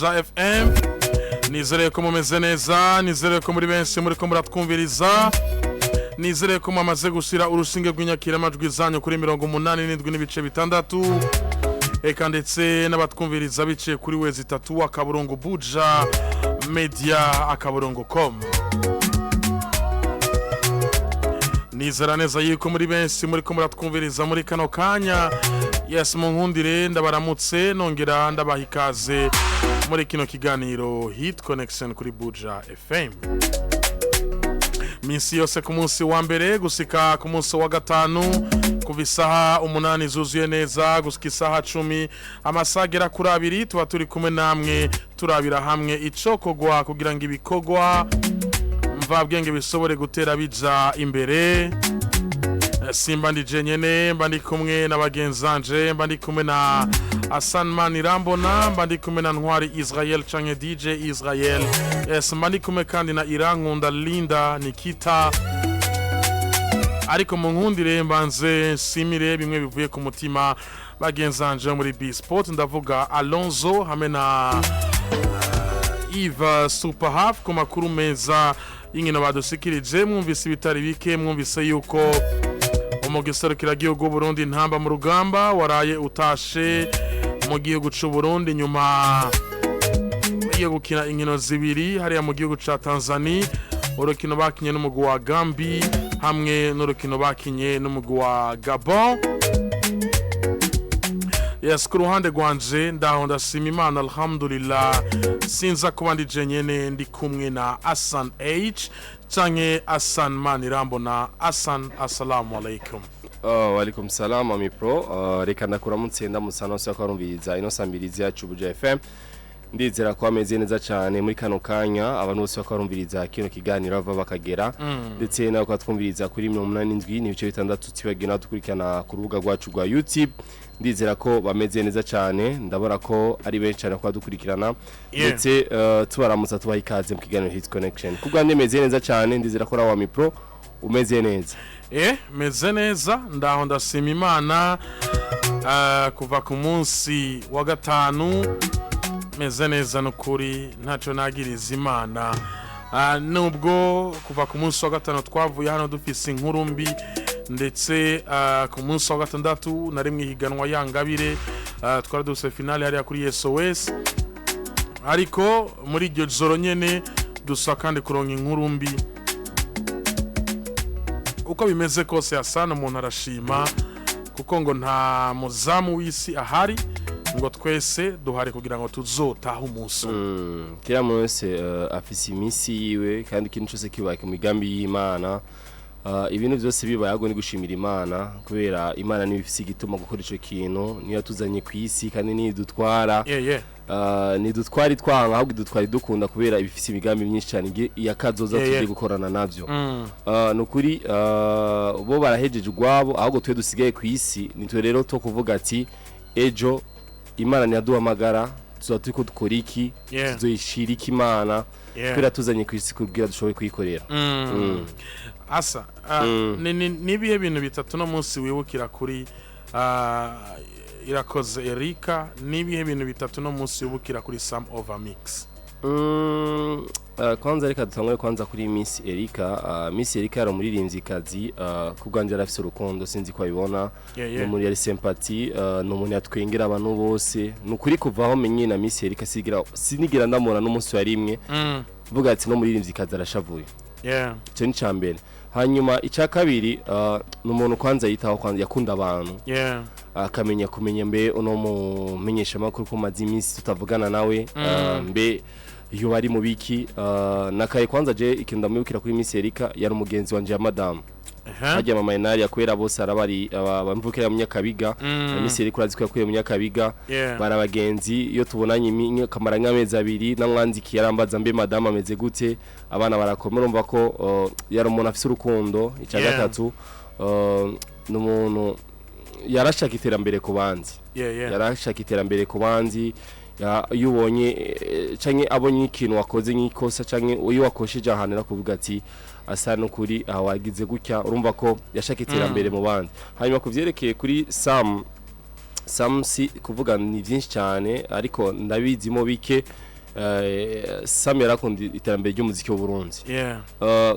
Buja FM. Nizere ko mumeze neza, nizere ko muri benshi muri ko muratwumviriza. Nizere ko mwamaze gushira urushinge rw'inyakira amajwi zanyu kuri 87 n'ibice bitandatu. Eka ndetse n'abatwumviriza biciye kuri wezi 3 akaburungu Buja Media akaburungu.com. Nizera neza yuko muri benshi muri ko muratwumviriza muri kano kanya. Yes, munkundire ndabaramutse nongera ndabaha ikaze muri kino kiganiro Hitconexion kuri Buja FM. Minsi yose ku munsi wa mbere gusika ku munsi wa gatanu kuva isaha 8 zuzuye neza gusika isaha 10 amasagera kuri 2 tuba turi kumwe namwe turabira hamwe icokogwa kugira ngo ibikogwa mvabwenge bisobore gutera bija imbere. Simba ndi jenyene mba ndi kumwe n'abagenzanje mba ndi kumwe na Asanman Irambona mba ndi kumwe na Ntwari Israel canke DJ Israel. Yes, mba ndi kumwe kandi na Irankunda Linda Nikita. Ariko mu nkundire mbanze simire bimwe bivuye ku mutima bagenzanje muri B-Sport ndavuga Alonso hamwe na Eva Superhalf ku makuru meza y'inkino badusikirije. Mwumvise ibitari bike, mwumvise yuko umugisoro kiragihugu Burundi ntamba mu rugamba waraye utashe mu gihugu c'u Burundi nyuma yo gukina inkino zibiri hariya mu gihugu ca Tanzania. Urukino bakinye n'umugwi wa Gambia hamwe n'urukino bakinye n'umugwi wa Gabon. Yes, ku ruhande rwanje ndaho ndashima Imana alhamdulillah, sinza kuba ndi jenyene ndi kumwe na Hassan H canke Asanman Irambona. Hassan, assalamu alaikum. Wa alaikum salam ami pro. Reka ndakuramutse ndamusana so akarumviriza ino sambirizi yacu Buja FM. Ndizera ko ameze neza cyane muri kano kanya abantu bose bakarumviriza kino kiganiro bava bakagera ndetse nawe kwatwumviriza kuri 87 n'ibice bitandatu tibagena dukurikirana ku rubuga rwacu rwa YouTube. Ndizera ko bameze neza cyane, ndabona ko ari benshi cyane kwa dukurikirana ndetse tubaramutsa tubaha ikaze mu kiganiro Hitconexion. Kubwande meze neza cyane, ndizera ko rawa mi pro umeze neza. Meze neza ndaho ndashima Imana kuva ku munsi wa gatanu meze neza n'ukuri ntaco nagiriza Imana. Nubwo kuva ku munsi wa gatanu twavuye hano dufise inkuru mbi ndetse ku munsi wa gatandatu na rimwe higanwa yangabire twari dufise finale hariya kuri SOS, ariko muri iryo joro nyene dusa kandi kuronka inkuru mbi. Uko bimeze kose Hassan umuntu arashima kuko ngo nta muzamu w'isi ahari ngo twese duhari kugira ngo tuzotaha umunsi. Kira mwese afise imisi yiwe kandi ikintu cyose kibaye mu migambi y'Imana. Ibintu byose bibaye ago ni gushimira Imana kubera Imana niyo ifise igituma gukora ico kintu, niyo yatuzanye ku isi kandi niyo dutwara. Ni dutwari twanga ahubwo dutwari dukunda kubera ibifise imigambi myinshi cyane yakazoza tugiye gukorana navyo. Nukuri bo barahejeje ugwabo ahubwo twe dusigaye ku isi nitwe rero to kuvuga ati ejo Imana niyaduhamagara tuzatuko dukora iki tuzoyishirika Imana kubera tuzanye ku isi kugira dushoboye kuyikorera. Asa nibihe bintu bitatu no munsi wibukira kuri Irakoze Erika, nibihe bintu bitatu no munsi wibukira kuri Sam Overmix? Kwanza reka dutangwe kwanza kuri Miss Erika. Miss Erika yari umuririmvyikazi kubwanje arafise urukundo sinzi ko abibona no muri yari sympathy no muri yatwengera abantu bose. Nukuri kuvaho menye na Miss Erika sinigera ndamura n'umunsi wa rimwe vuga ati no muririmvyikazi arashavuye. Cyo ni cyambere. Hanyuma icya kabiri n'umuntu kwanza yitaho kwanza yakunda abantu. Akamenya kumenya mbe uno mumenyesha makuru ko mazi iminsi tutavugana nawe mbe iyo bari mu biki. Nakaye kwanza je ikinda mubikira kuri Miss Erika yari umugenzi wanje ya madam. Hajya mama Inari yakwera bose arabari bamvukira mu Nyakabiga. Miss Erika uraziko yakuye mu Nyakabiga barabagenzi iyo tubonanye kamara nk'amezi abiri namwanziki yarambaza mbe madam ameze gute abana barakomera umva ko yari umuntu afise urukundo. Icya gatatu n'umuntu yarashaka iterambere ku banzi. Yarashaka iterambere ku banzi yubonye canke abonye ikintu wakoze nk'ikosa canke uyu wakosheje ahantu rakuvuga ati asa no kuri awagize gutya urumva ko yashaka iterambere mu bandi. Hanyuma kuvyerekeye kuri Sam si kuvuga ni byinshi cyane ariko ndabizimo bike Sam yarakunda iterambere ry'umuziki w'u Burundi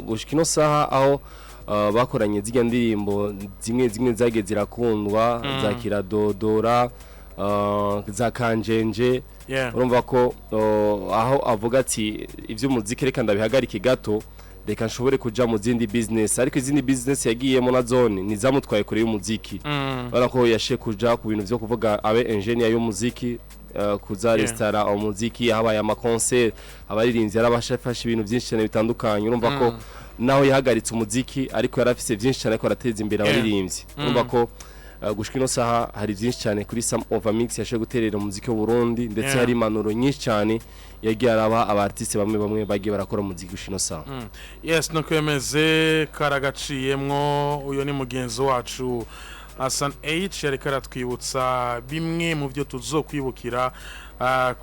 gushika ino saha aho bakoranye zirya ndirimbo zimwe zage zirakundwa za kiradodora za kanjenje urumva ko aho avuga ati ivy'umuziki reka ndabihagarike gato reka nshobore kuja mu zindi business ariko izindi business yagiyemo na zone nizamutwaye kure y'umuziki bana ko yashe kuja ku bintu byo kuvuga abe engineer y'umuziki kuza restaurant umuziki habaye ama concert abaririmbyi yarabashafasha ibintu byinshi cyane bitandukanye urumva ko naho yahagaritse umuziki ariko yarafise byinshi cyane ko arateza imbere abaririmbyi urumva ko gushika ino saha hari byinshi cyane kuri Some of a Mix yashe guterera umuziki w'u Burundi ndetse hari manuro nyinshi cyane yagiye araba abartiste bamwe bagiye barakora umuziki gushika ino saha yes no kwemeze karagaciyemwo uyo ni mugenzi wacu Hassan H yareka aratwibutsa bimwe mu byo tuzokwibukira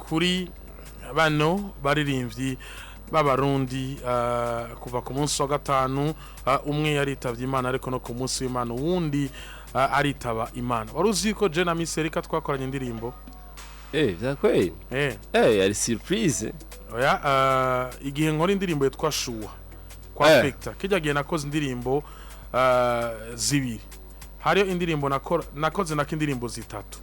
kuri bano baririmbyi b'abarundi kuva ku munsi wa gatanu umwe yaritavye Imana ariko no ku munsi w'Imana wundi aritaba Imana waruzi ko je na Miss Erika twakoranye indirimbo byakwe yari surprise oya igihe nkora indirimbo yitwa Shuwa kwa Victor kijya gihe nakoze indirimbo zibiri hariyo indirimbo nakoze indirimbo zitatu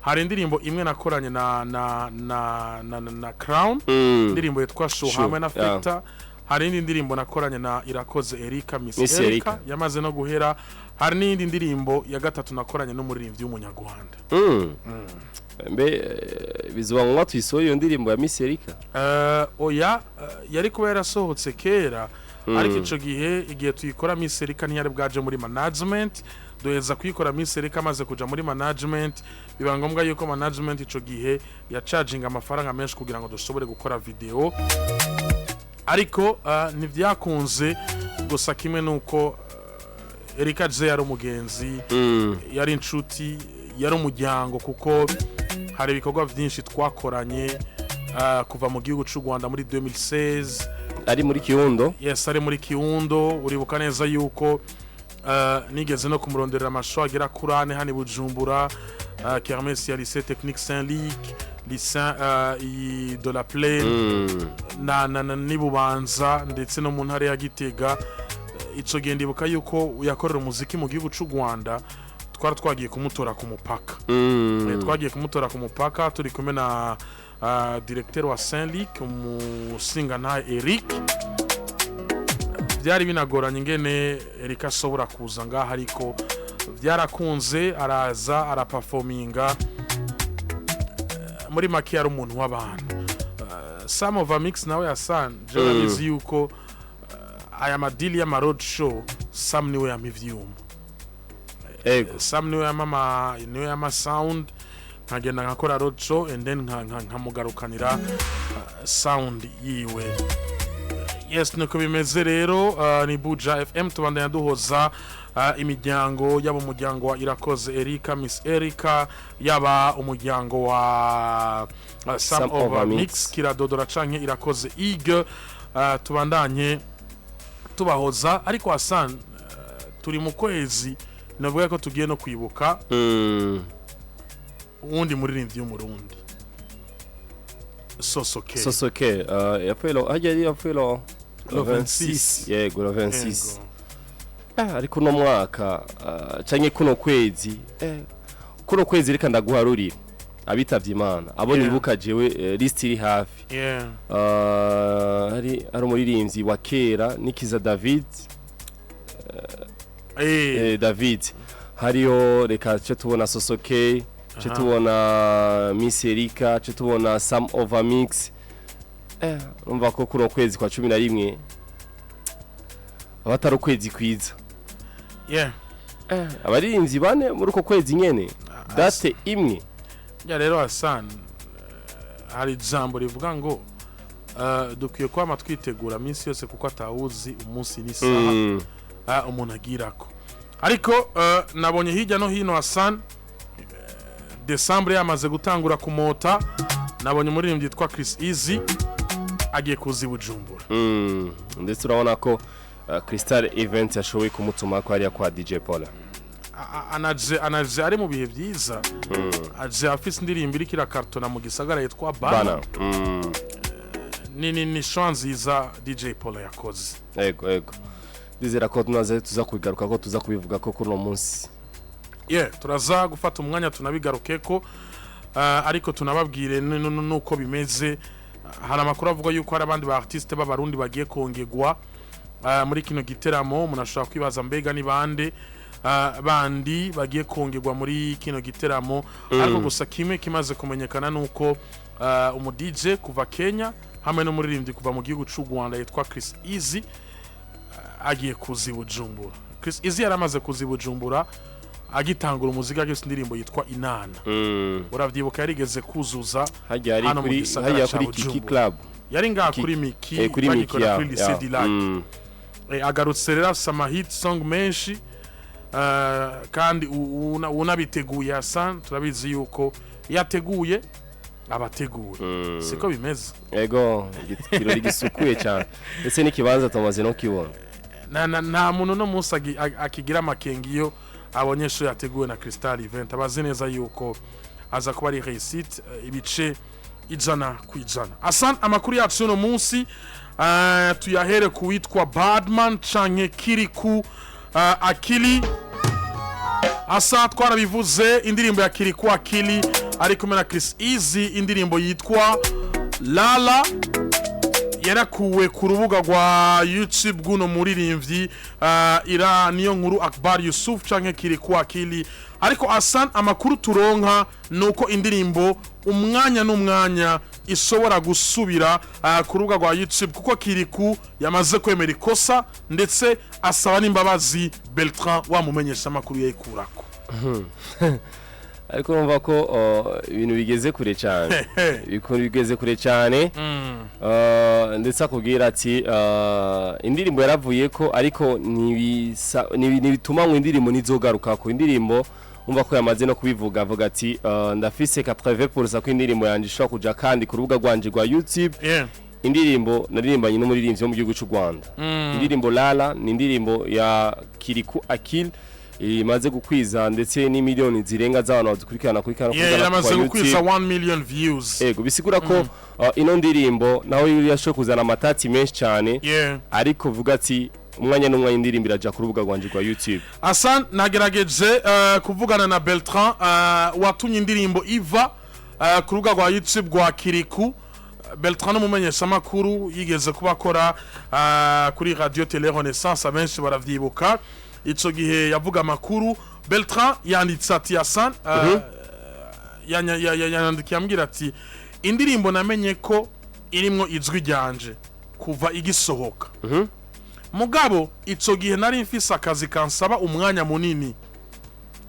hari indirimbo imwe nakoranye na Crown indirimbo yitwa Show hamwe na Victor hari indi ndirimbo nakoranye na Irakoze Erika Miss Erika yamaze no guhera hari n'indi ndirimbo ya gatatu nakoranye n'umuririmbyi w'umunyarwanda mbe bizuba ngo twisoye iyo ndirimbo ya Miss Erika oya yari kuba yarasohotse kera ariko ico igihe tuyikora Miss Erika ntiyari bwaje muri management doheza kuyikora Miss Erika amaze kuja muri management biba ngombwa yuko management ico gihe ya charging amafaranga menshi kugira ngo dushobore gukora video ariko ntivyakunze gusa kimwe nuko Erika je yari umugenzi yari inshuti yari umuryango kuko hari ibikorwa byinshi twakoranye kuva mu gihugu cy'u Rwanda muri 2016 ari muri Kirundo yes ari muri Kirundo uribuka neza yuko nigeze no kumuronderera amasho agera kurane hani Bujumbura kermesse ya lycée technique Saint-Luc lycée de la Plaine na nibubanza ndetse no mu ntare ya Gitega ico gihe ndibuka yuko yakorera umuziki mu gihugu cy'u Rwanda twagiye kumutora ku mupaka twagiye kumutora ku mupaka turi kumwe na directeur wa Saint-Luc umusingana Eric byari binagoranye ingene Erika asobora kuza ngaha ariko byarakunze araza araperforminga muri make yari umuntu w'abantu Some of a Mix nawe yasan journalist yuko aya madili ya road show Sam niwe yamivyuma Sam niwe yama sound nkagenda nkakora road show and then nkamugarukanira sound yiwe yes nuko bimeze rero ni Buja FM tubandanya duhoza imiryango yaba umuryango wa Irakoze Erika Miss Erika yaba umuryango wa Some of a Mix kiradodora canke Irakoze Ig tubandanye tubahoza ariko Hassan turi mu kwezi navuga ko tugiye no kwibuka uwundi muririmbyi w'umurundi Sosoke yapelo hajari yapelo 26 yego 26 ariko no mwaka canke kuno kwezi reka ndaguharurira abitavye Imana abo nibuka jewe list iri hafi hari umuririmbyi wa kera Nikiza David David hariyo reka cyo tubona Sosoke cyo tubona Miss Erika cyo tubona Some of a Mix umva ko kuno kwezi kwa 11 abatari ukwezi kwiza abaririmbyi bane muri uko kwezi nyene date imwe ya rero Hassan hari jambo rivuga ngo dukwiye kwama twitegura minsi yose kuko atawuzi umunsi n'isaha umuntu agirako ariko nabonye hirya no hino Hassan December yamaze gutangura kumota nabonye umuririmbyi yitwa Chris Easy agiye kuzi Bujumbura ndetse urabona ko Crystal Event yashoboye kumutuma ko ari kwa DJ Paula anaje ari mu bihe byiza aje afise indirimbo iri kira kartona mu gisagara yitwa Bana ni shanziza DJ Paul yakoze. Ego dizera ko tuza kubigaruka ko tuza kubivuga ko kuno munsi. Turaza gufata umwanya tunabigarukeko ariko tunababwire nuko bimeze. Hari amakuru avuga yuko hari abandi ba artiste b'abarundi bagiye kongegwa muri kino giteramo. Munashaka kwibaza mbega ni bande bandi bagiye kongegwa muri kino giteramo. Ariko gusa kimwe kimaze kumenyekana nuko umu DJ kuva Kenya hamwe no muririmbyi kuva mu gihugu cy'u Rwanda yitwa Chris Easy agiye kuzibujumbura. Chris Easy yaramaze kuzibujumbura agitangura umuziki agise indirimbo yitwa Inana. Uravyibuka yarigeze kuzuza hano muri Kiki Club. Yari ngaha kuri Miki bagikora kuri CD Live. Agarutse rero sama hit song menshi kandi unabiteguye Hassan turabizi yuko yateguye abateguye. Siko bimeze. Ego ikirori gisukuye cyane. Ese nikibanza tumaze no kibona. Nta muntu no munsi akigira makengiyo abonyesho yateguwe na Crystal Event abazi neza yuko aza kuba ari réussite ibice ijana kwijana. Hassan amakuru yacu no munsi tuyahere kuwitwa Badman canke Kiriku Akili. Asa twarabivuze indirimbo ya Kiriku Akili ari kumwe na Chris Easy indirimbo yitwa Lala yarakuwe ku rubuga rwa YouTube guno muririmbyi ira niyo nkuru Akbar Yusuf canke Kiriku Akili. Ariko Hassan amakuru turonka nuko indirimbo umwanya n'umwanya ishobora gusubira ku rubuga rwa YouTube kuko Kiriku yamaze kwemera ikosa ndetse asaba n'imbabazi Beltran wamumenyesha amakuru yayikurako. Ariko numva ko ibintu bigeze kure cyane. Bigeze kure cyane. Ndetse akubwira ati indirimbo yaravuye ko ariko nibituma ngo indirimbo nizogaruka ko indirimbo umva ko yamaze no kubivuga avuga ati ndafise 80% ko indirimbo yanje ishobora kuja kandi ku rubuga rwanje rwa YouTube. Indirimbo naririmbanye no muririmbyi mu gihugu cy'u Rwanda. Indirimbo Lala ni indirimbo ya Kiriku Akili imaze gukwiza ndetse ni miliyoni zirenga z'abantu badukurikirana kuri kana kugira yamaze gukwiza 1 million views. Bisigura ko ino ndirimbo naho yashoboye kuzana amatati menshi cyane. Ariko vuga ati umwanya n'umwanya indirimbo iraja ku rubuga rwanje rwa YouTube. Hassan nagerageje kuvugana na Beltran watumye indirimbo iva ku rubuga rwa YouTube rwa Kiriku. Beltran umumenyesha makuru yigeze kubakora kuri Radio Télé Renaissance abenshi baravyibuka. Ico gihe yavuga makuru Beltran yanditse ati Hassan yanyandikiye ambwira ati indirimbo namenye ko irimwo ijwi ryanje kuva igisohoka. Mugabo ico gihe nari mfise akazi kansaba umwanya munini.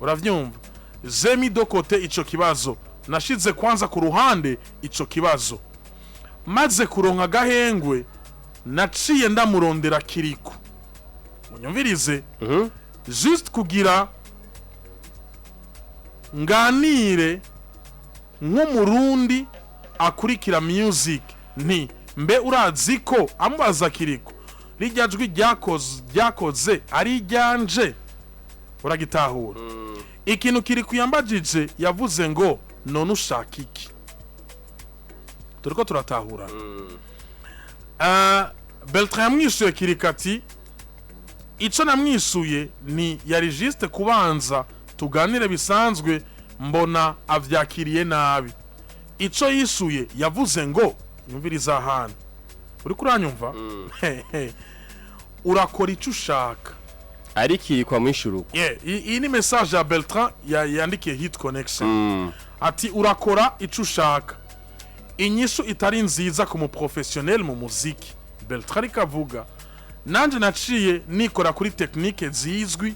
Uravyumva? Zemi dokote ico kibazo nashize kwanza ku ruhande ico kibazo. Maze kuronka gahengwe naciye ndamurondera Kiriku. Unyumvirize just kugira nganire nk'umurundi akurikira music nti mbe urazi ko amubaza Kiriku rijya jwi ryakoze ari ryanje uragitahura. Ikintu Kiriku yambajije yavuze ngo none ushaka iki. Turiko turatahura. Beltran yamwishuye Kiriku ati ico namwisuye ni yari juste kubanza tuganire bisanzwe mbona avyakiriye nabi. Ico yisuye yavuze ngo yumviriza hano uri kuranyumva urakora ico ushaka ariki kwa mwishuruko. Iyi ni message ya Beltran yandikiye Hitconexion. Ati urakora ico ushaka inyishu itari nziza ku mu professionnel mu muziki. Beltran kavuga nanje naciye nikora kuri technique zizwi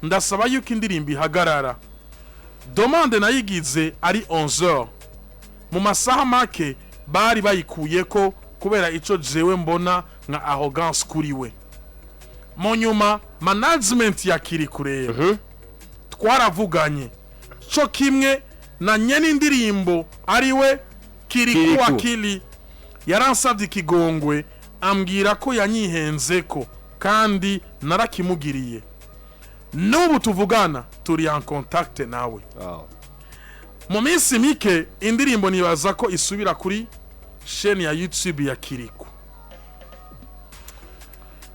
ndasaba yuko indirimbo ihagarara. Demande nayigize ari 11h mu masaha make bari bayikuyeko kubera ico jewe mbona nka arrogance kuri we. Mu nyuma management ya Kiriku rero twaravuganye cyo kimwe na nyene indirimbo ari we Kiriku Akili yaransabye ikigongwe ambwira ko yanyihenzeko kandi narakimugiriye. N'ubu tuvugana turi en contact nawe. Mu minsi mike indirimbo nibaza ko isubira kuri chaîne ya YouTube ya Kiriku.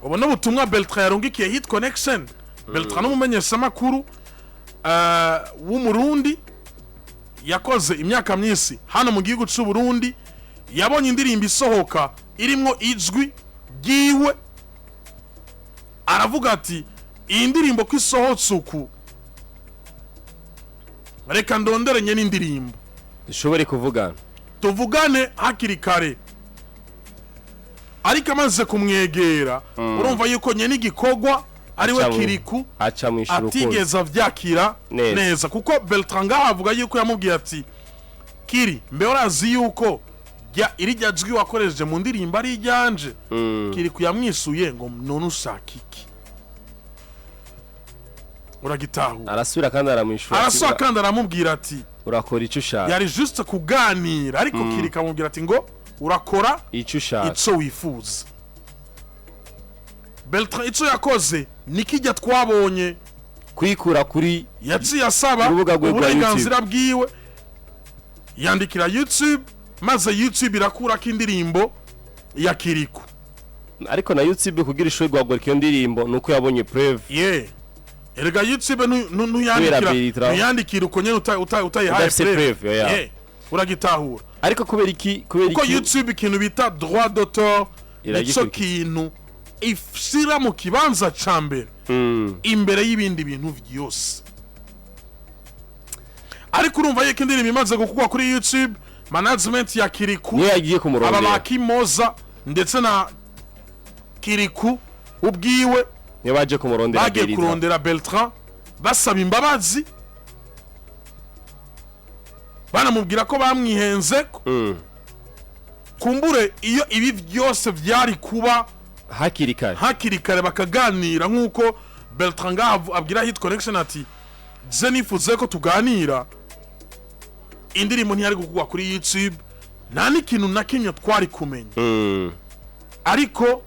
Ubona ubutumwa Beltra yarungikiye Hitconexion. Beltra n'umumenyeshamakuru w'umurundi yakoze imyaka myinshi hano mu gihugu cy'u Burundi, yabonye indirimbo isohoka irimo ijwi giwe, aravuga ati iyi ndirimbo ko isohotse uku, reka ndonderanye n'indirimbo dushobore kuvugana, tuvugane hakiri kare. Ariko amaze kumwegera urumva yuko nye n'igikogwa ariwe Kiriku atigeza vyakira neza, kuko Beltranga avuga yuko yamubwiye ati Kiri, mbe urazi yuko irya jwi wakoresheje mu ndirimbo ari ijyanje. Kiriku yamwisuye ngo none ushaka iki? Uragitahu arasubira kandi aramubwira ati urakora icyo ushaka. Yari juste kuganira, ariko Kiriku amubwira ati ngo urakora icyo ushaka, icyo wifuza. Beltrand icyo yakoze nikijya twabonye kwikura kuri yaciye asaba uburenganzira bwiwe, yandikira YouTube, maze YouTube irakura ko indirimbo ya Kiriku. Ariko na YouTube kugira ishwe gwagora iyo ndirimbo nuko yabonye preuve. Erega YouTube ntuyandikira uko nyene utayihaye preuve. Uragitahura. Ariko kubera iki kuko YouTube ikintu bita droit d'auteur nicyo kintu ifsira mu kibanza cambere imbere y'ibindi bintu byose. Ariko urumva yeke indirimbo imaze gukugwa kuri YouTube, management ya Kiriku aba bakimoza ndetse na Kiriku ubwiwe baje kurondera Beltrand basaba imbabazi, banamubwira ko bamwihenze kumbure iyo ibi byose byari kuba hakiri kare bakaganira, nk'uko Beltrand abwira Hitconexion ati je nifuze ko tuganira, indirimbo ntiyari gukugwa kuri YouTube, nta n'ikintu na kimwe twari kumenya. Ariko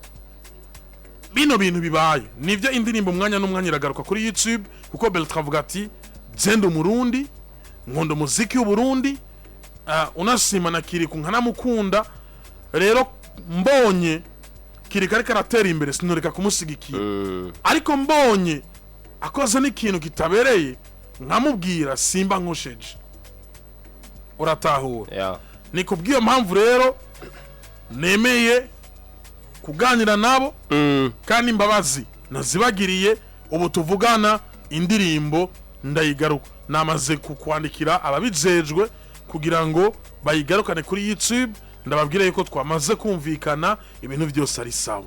bino bintu bibaye nivyo indirimbo umwanya n'umwanya iragaruka kuri YouTube, kuko Beltrand avuga ati zendo Murundi, nkondo muziki w'Uburundi, unashima na Kiriku nkanamukunda, rero mbonye Kiriku ariko aratera imbere sinoreka kumusigikiye. Ariko mbonye akoze n'ikintu kitabereye nkamubwira simba nkusheje. Uratahura. Ni kubwiyo mpamvu rero nemeye kuganira nabo, kandi imbabazi nazibagiriye. Ubu tuvugana indirimbo ndayigaruka, namaze kukwandikira ababijejwe kugira ngo bayigarukane kuri YouTube, ndababwira yuko twamaze kumvikana ibintu byose ari sawa.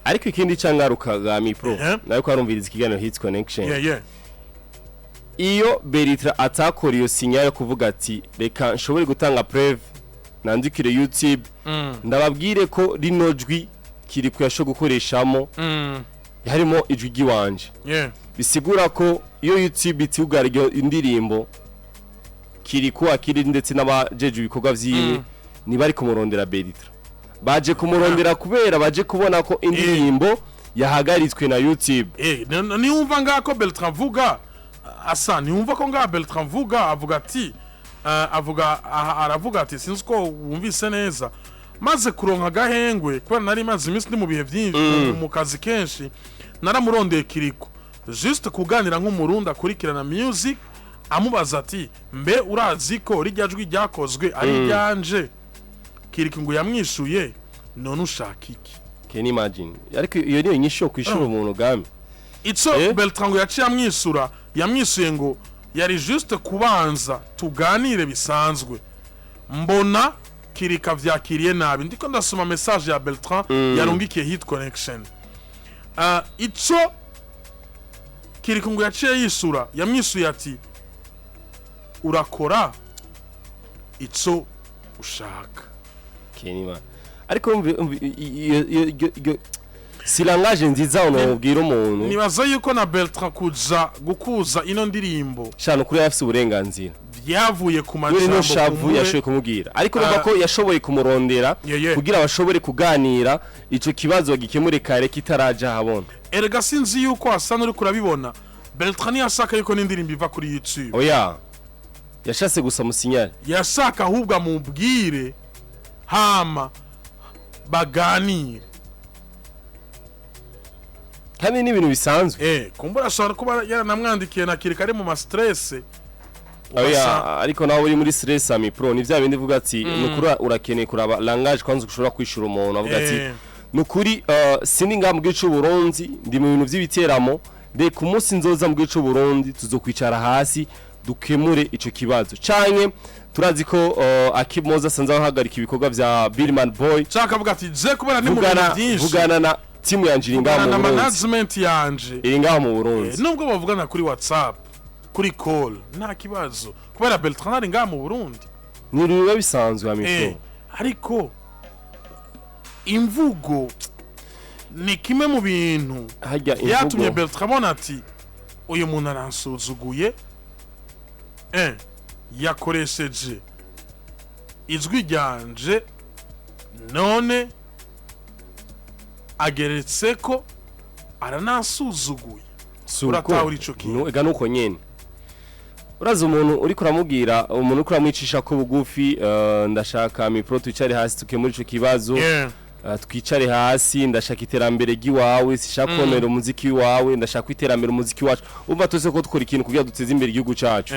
Ariko ikindi cyangaruka ga Mi Pro nayo kwarumviriza ikiganiro Hitconexion. Iyo Beritra atakora iyo sinya yo kuvuga ati reka nshobore gutanga preuve nandikire YouTube, ndababwire ko rino jwi Kiriku yasho gukoreshamo harimo ijwi giwanje. Bisigura ko iyo YouTube itugarije indirimbo Kiriku akiri ndetse n'abajeje ibikorwa vyiwe ni bari kumurondera Beritra, baje kumurondera kubera baje kubona ko indirimbo yahagaritswe na YouTube. Ni umva ngako Beltrand vuga asa, ni umva ko nga Beltrand vuga avuga ati aravuga ati sinzi ko wumvise neza, maze kuronka gahengwe kubera nari maze iminsi ndi mu bihe byinshi mu kazi kenshi, naramurondeye Kiriku juste kuganira nk'umurundi akurikirana music, amubaza ati mbe urazi ko rijya jwi ryakozwe ari ryanje? Kiriku ngo yamwishuye none ushaka iki? Can imagine? Ariko iyo niyo nyisho kwishura umuntu gami ico Beltrand yaciye yamwisuye ngo yari juste kubanza tuganire bisanzwe. Mbona Kiriku vyakiriye nabi, ndiko ndasoma message ya Beltrand yarungikiye Hitconexion. Ico Kiriku ngo yaciye yamwisuye ati urakora ico ushaka. Kenima ariko silangaje nziza unobwira umuntu. Nibaza yuko na Beltrand gukuza ino ndirimbo shano kuri afise uburenganzira byavuye ku majambo no shavu yashoboye kumubwira, ariko numva ko yashoboye kumurondera kugira bashobore kuganira ico kibazo gikemure kare kitaraja habona. Erega sinzi yuko asana uri kurabibona Beltrand yashaka yuko n'indirimbo iva kuri YouTube. Yashase gusa musinyali, yashaka ahubwo amubwire hama baganire kandi ni ibintu bisanzwe kumbura ashobora kuba yaranamwandikiye na kirikare mu ma stress ariko nawe uri muri stress ami pro ni bya bindi vuga ati nukuri urakeneye kuraba langage kwanza ushobora kwishura umuntu avuga ati nukuri sindi nga mu gice Burundi ndi mu bintu by'ibiteramo de ku munsi nzoza mu gice Burundi tuzokwicara hasi dukemure ico kibazo canke turazi ko akimoza sanza hagarika ibikorwa vya Billman Boy chaka avuga ati je kubera ni mu bintu byinshi vugana na timu yanje iringa mu Burundi na management yanje iringa mu Burundi nubwo bavugana kuri WhatsApp kuri call nta kibazo kubera Beltrán ari nga mu Burundi ni biba bisanzwe amiko ariko imvugo ni kimwe mu bintu yatumye Beltrán ati uyu muntu aransuzuguye yakoresheje ijwi ryanje none ageretse ko aranasuzuguye uratahura ico kintu ega nuko nyene uraza umuntu uri kuramubwira umuntu kuramwicisha ko bugufi ndashaka mipro twicare hasi tukemura ico kibazo twicare hasi ndashaka iterambere giwawe sishaka konera umuziki wawe ndashaka iterambere umuziki wacu umva tose ko dukora ikintu kugira duteze imbere igihugu cacu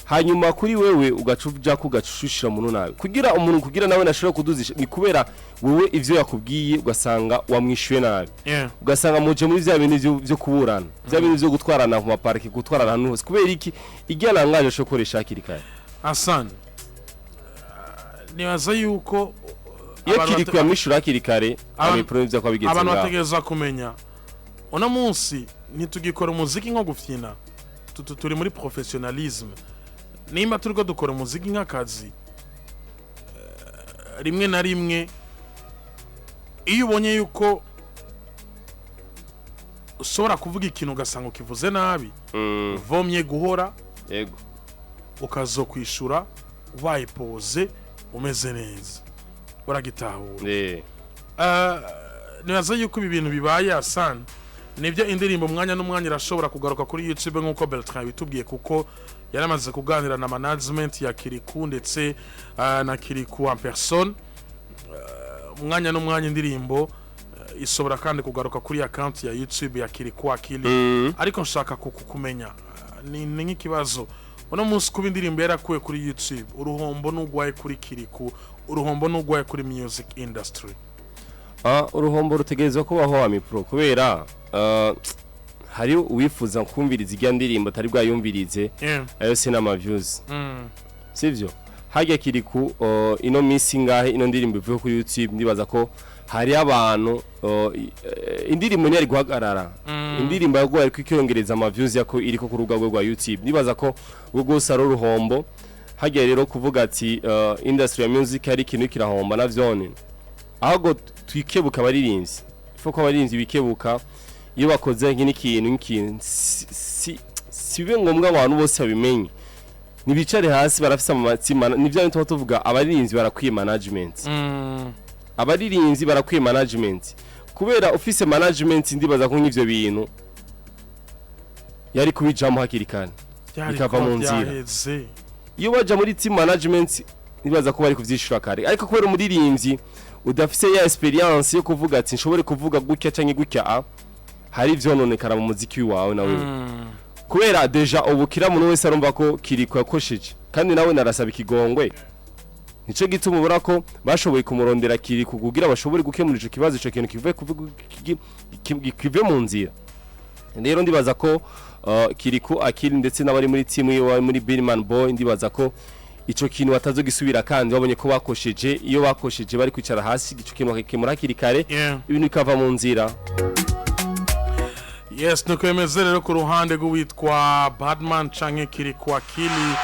hanyuma kuri wewe ugacuja kugacushishira umuntu nawe kugira umuntu kugira nawe nashobora kuduzisha ni kubera wewe ivyo yakubwiye ugasanga wamwishuye nabi ugasanga muje muri vya bintu byo kuburana vya bintu byo gutwarana ku maparike gutwarana hano hose kubera iki igana ngaje cyo koresha kirikare Hassan nibaza yuko iyo kiriko yamwishura kirikare abiprove byo kwabigenza abantu bategeza kumenya ona munsi ntitugikora umuziki nko gufyina turi muri professionalism nimba turiko dukora umuziki nk'akazi rimwe na rimwe iyo ubonye yuko ushobora kuvuga ikintu ugasanga ukivuze nabi vomye guhora yego ukazokwishura wayipoze umeze neza uragitahura nibaza yuko ibi bintu bibaye Hassan nibyo indirimbo umwanya n'umwanya irashobora kugaruka kuri YouTube nk'uko Beltrán bitubwiye kuko yaramaze kuganira na management ya Kiriku ndetse na Kiriku en personne umwanya n'umwanya indirimbo isobora kandi kugaruka kuri account ya YouTube ya Kiriku akili ariko nshaka kukumenya ni nk'ikibazo uno munsi kuba indirimbo yarakuwe kuri YouTube uruhombo n'ugwaye kuri Kiriku uruhombo n'ugwaye kuri music industry uruhombo rutegerezwa kubaho amipro kubera hari uwifuza kumviriza igya ndirimbo atari bwayumvirize ayo sinama views sivyo hajya Kiriku ino misi ngahe ino ndirimbo ivuye kuri YouTube ndibaza ko hari abantu indirimbo ntiyari guhagarara indirimbo yagoye ariko ikiyongereza ama views yako iriko ku rubuga rwa YouTube ndibaza ko ubwo ari uruhombo hajya rero kuvuga ati industry ya music hari ikintu kirahomba navyone ahubwo twikebuka abaririmbyi foko abaririmbyi bikebuka iyo bakoze nk'ikintu sibe ngombwa abantu bose babimenye nibicare hasi barafisa mu matsima nivyo bintu tuvuga abaririmbyi barakwiye management abaririmbyi barakwiye management kubera office management ndibaza ko nk'ivyo bintu yari kubijamo hakirikana bikava mu nzira iyo baje muri team management ndibaza ko bari kuvyishura kare ariko kubera umuririmbyi udafise ya experience yo kuvuga ati nshobore kuvuga gutya canke gutya hari vyononekara mu muziki wawe nawe kubera deja ubukira muntu wese arumva ko Kiriko yakosheje kandi nawe narasaba ikigongwe nico gituma ubura ko bashoboye kumurondera Kiriko kugira bashobore gukemura ico kibazo ico kintu kive mu nzira rero ndibaza ko Kiriko akili ndetse n'abari muri team yo muri Billman Boy ndibaza ko ico kintu batazogisubira kandi babonye ko bakosheje iyo bakosheje bari kwicara hasi ico kintu bakemura kirikare ibintu bikava mu nzira. Yes, nukwemeze rero ku ruhande rw'uwitwa Badman canke Kiriku akili